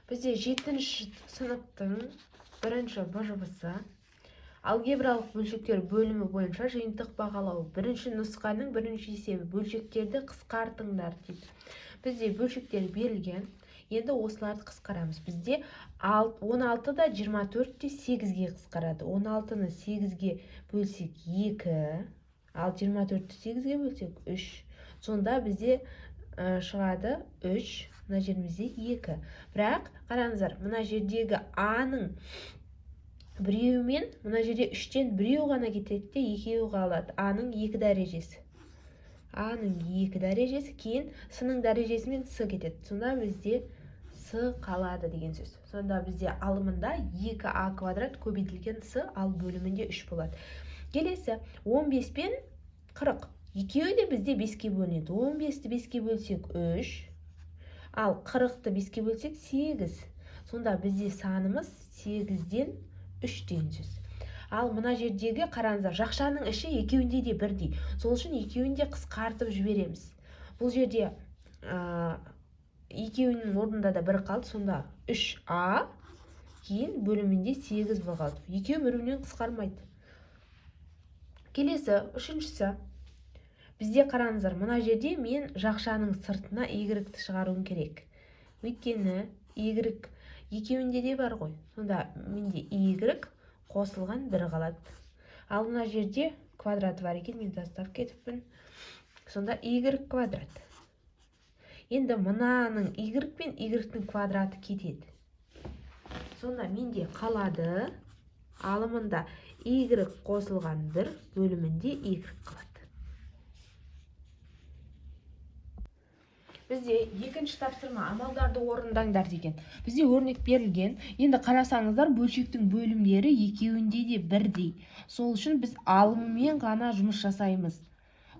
Бізде 7-ші сыныптың 1-ші БЖБ-сы алгебралық бөлшектер бөлімі бойынша жиынтық бағалау. Бірінші нұсқаның бірінші есебі бөлшектерді қысқартыңдар дейді. Бізде бөлшектер берілген. Енді осыларды қысқарамыз. Бізде 16-да 24-те 8-ге қысқарады. 16-ны 8-ге бөлсек 2, ал 24-ті 8-ге бөлсек 3. Сонда бізде шығады 3, мына жерімізде 2. Бірақ қараңыздар, мына жердегі А-ның біреуімен мына жерде 3-тен біреу ғана кетеді де, екеуі қалады. А-ның 2 дәрежесі. А-ның 2 дәрежесі, кейін С-ның дәрежесімен С кетеді. Сонда бізде С қалады деген сөз. Сонда бізде алымында 2А квадрат көбейтілген С, ал бөлімінде 3 болады. Келесі 15 пен 40. Екеуі де бізде 5-ке бөлінеді. 15-ті 5-ке бөлсек 3, ал 40-ті 5-ке бөлсек 8. Сонда бізде санымыз 8-ден 3 деген сөз. Ал мына жердегі қараңыздар, жақшаның іші екеуінде де бірдей. Сол үшін екеуін де қысқартып жібереміз. Бұл жерде екеуінің орнында да бір қалды, сонда 3А, кейін бөлімінде 8 қалды. Екеу бірінен қысқармайды. Келесі, үшіншісі. Бізде қараңыздар, мына жерде мен жақшаның сыртына Y-ті шығаруым керек. Өйткені Y екеуінде де бар ғой. Сонда менде Y қосылған 1 қалады. Ал мына жерде квадраты бар екен, мен тастап кетіппін. Сонда Y квадрат. Енді мынаның Y пен Y-дің квадраты кетеді. Сонда менде қалады, алымында Y қосылған 1, бөлімінде Y қалады. Бізде екінші тапсырма амалдарды орындаңдар деген. Бізде өрнек берілген. Енді қарасаңыздар, бөлшектің бөлімдері екеуінде де бірдей. Сол үшін біз алымымен ғана жұмыс жасаймыз.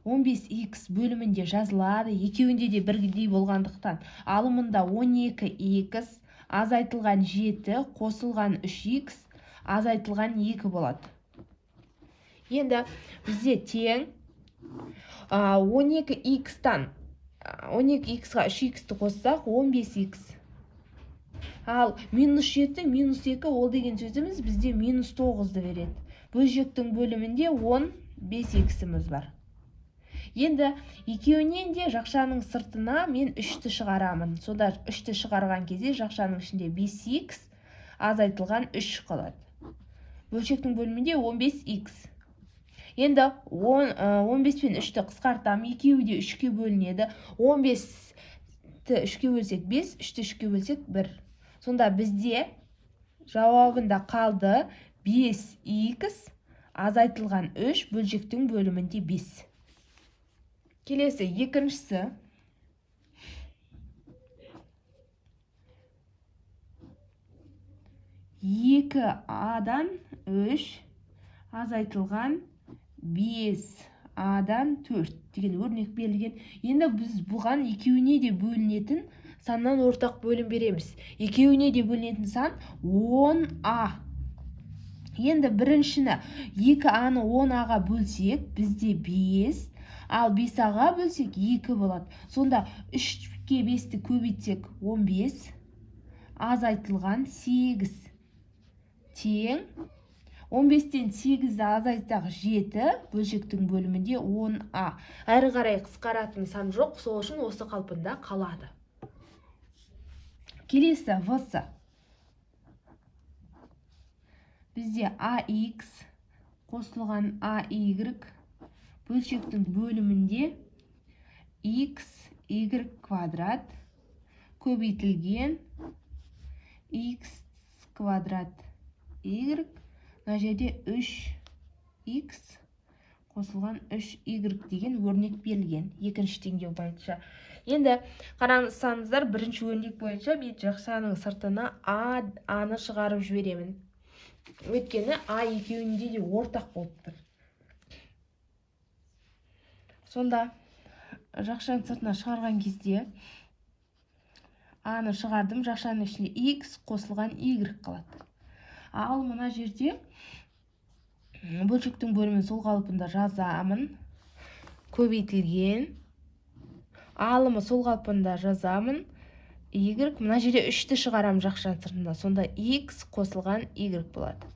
15x бөлімінде жазылады, екеуінде де бірдей болғандықтан. Алымында 12x, азайтылған 7, қосылған 3x, азайтылған 2 болады. Енді бізде тең 12x-тан 12x-ға 3x-ті қоссақ 15x. Ал минус 7, минус 2 ол деген сөзіміз бізде минус 9-ды береді. Бөлшектің бөлімінде 15x-іміз бар. Енді екеуінен де жақшаның сыртына мен 3-ті шығарамын. Сонда 3-ті шығарған кезде жақшаның ішінде 5x, азайтылған 3 қалады. Бөлшектің бөлімінде 15x. Енді 15 пен 3-ті қысқартам, екеуі де 3-ке бөлінеді. 15-ті 3-ке бөлсек 5, 3-ті 3-ке бөлсек 1. Сонда бізде жауабында қалды 5x, азайтылған 3, бөлшектің бөлімінде 5. Келесі, екіншісі. Екі адан 3, азайтылған 5А-дан 4 деген өрнек берілген. Енді біз бұған екеуіне де бөлінетін саннан ортақ бөлім береміз. Екеуіне де бөлінетін сан 10А. Енді біріншіні 2А-ны 10А-ға бөлсек, бізде 5, ал 5А-ға бөлсек 2 болады. Сонда 3-ке 5-ті көбейтсек 15, азайтылған 8 тең 15-тен 8-ді азайтсақ 7, бөлшектің бөлімінде 10А. Әрі қарай қысқаратын сан жоқ, сол үшін осы қалпында қалады. Келесі В-сы. Бізде AX қосылған AY, бөлшектің бөлімінде X, Y квадрат, көбейтілген X квадрат Y, мына жерде 3x қосылған 3y деген өрнек берілген. Екінші теңдеу бойынша. Енді қараңыздар, бірінші өрнек бойынша мен жақшаның сыртына А-ны шығарып жіберемін. Өйткені А екеуінде де ортақ болып тұр. Сонда жақшаның сыртына шығарған кезде А-ны шығардым, жақшаның ішінде x қосылған y қалады. Ал мына жерде бөлшектің бөлімін сол қалпында жазамын. Көбейтілген. Алымы сол қалпында жазамын. y, мына жерде 3-ті шығарам жақшаның сыртында. Сонда x қосылған y болады.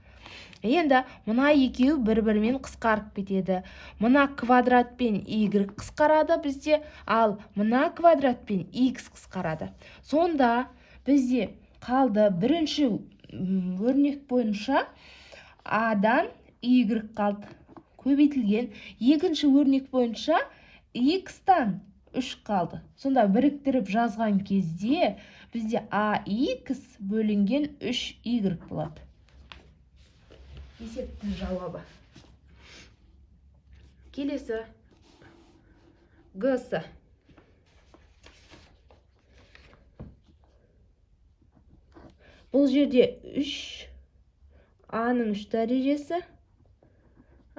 Енді мына екеу бір-бірімен қысқарып кетеді. Мына квадрат пен y қысқарады бізде, ал мына квадрат пен x қысқарады. Сонда бізде қалды бірінші өрнек бойынша a-дан y қалды, көбейтілген. Екінші өрнек бойынша x-тан 3 қалды. Сонда біріктіріп жазған кезде бізде ax бөлінген 3y болады. Есептің жауабы. Келесі g-сы. Бұл жерде 3 a-ның 3 дәрежесі,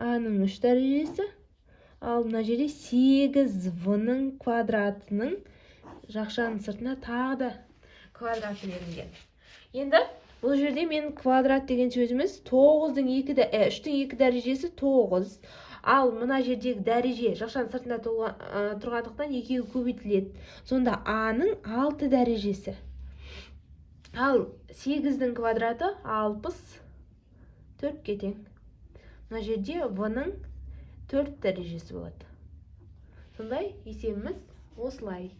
a-ның 3 дәрежесі, ал мына жерде 8 v-ның квадратының жақшаның сыртына тағы да квадраты берілген. Енді бұл жерде мен квадрат деген сөзіміз 3-дің 2 дәрежесі 9. Ал мына жердегі дәреже жақшаның сыртында тұрғандықтан екеуі көбейтіледі. Сонда a-ның 6 дәрежесі. Ал 8-дің квадраты 64 тең. Мына жерде v-ның 4 дәрежесі болады. Сондай есебіміз осылай.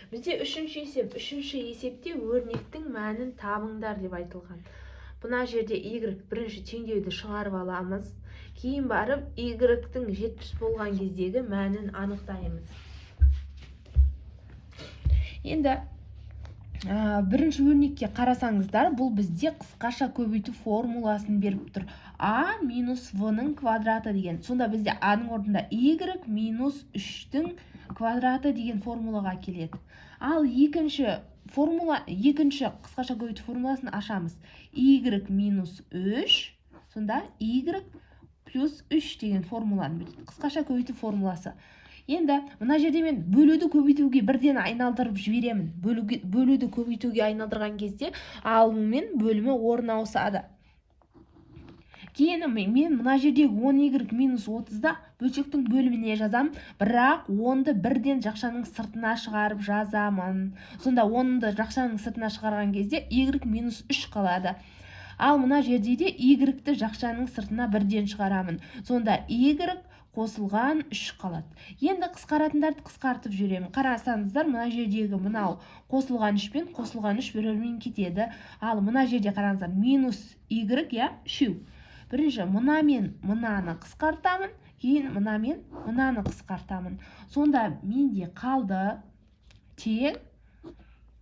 Бізде үшінші есепте өрнектің мәнін табыңдар деп айтылған. Бұна жерде y бірінші теңдеуді шығарып аламыз. Кейін барып y-тің 70 болған кездегі мәнін анықтаймыз. Енді бірінші өрнекке қарасаңыздар, бұл бізде қысқаша көбейту формуласын беріп тұр. a минус v-ның квадраты деген. Сонда бізде a-ның орнында y минус 3-дің квадраты деген формулаға келеді. Ал екінші қысқаша көбейту формуласын ашамыз. y минус 3, сонда y плюс 3 деген формуланы береді. Қысқаша көбейту формуласы. Енді мына жерде мен бөлуді көбейтуге бірден айналдырып жіберемін. Бөлуді көбейтуге айналдырған кезде алымы мен бөлімі орын ауысады. Кейін мен мына жердегі 10y минус 30-да бөлшектің бөліміне жазам, бірақ 10-ды бірден жақшаның сыртына шығарып жазамын. Сонда 10-ды жақшаның сыртына шығарған кезде y минус 3 қалады. Ал мына жерде де y-ті жақшаның сыртына бірден шығарамын. Сонда y қосылған 3 қалады. Енді қысқаратындарды қысқартып жүремін. Қарасаңыздар, мына жердегі мынау қосылған 3 пен қосылған 3 бір-бірімен кетеді. Ал мына жерде қараңыздар, минус y, 3. Бірінші мына мен мынаны қысқартамын, кейін мына мен мынаны қысқартамын. Сонда менде қалды тең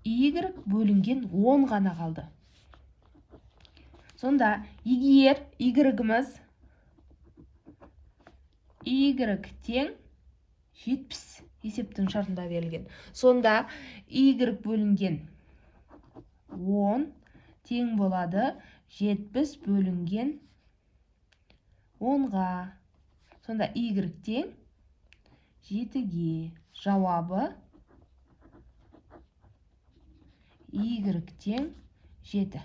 y бөлінген 10 ғана қалды. Сонда егер y-іміз y тең 70 есептің шартында берілген. Сонда y бөлінген 10 тең болады 70 бөлінген 10-ға. Сонда y тең 7-ге. Жауабы y тең 7.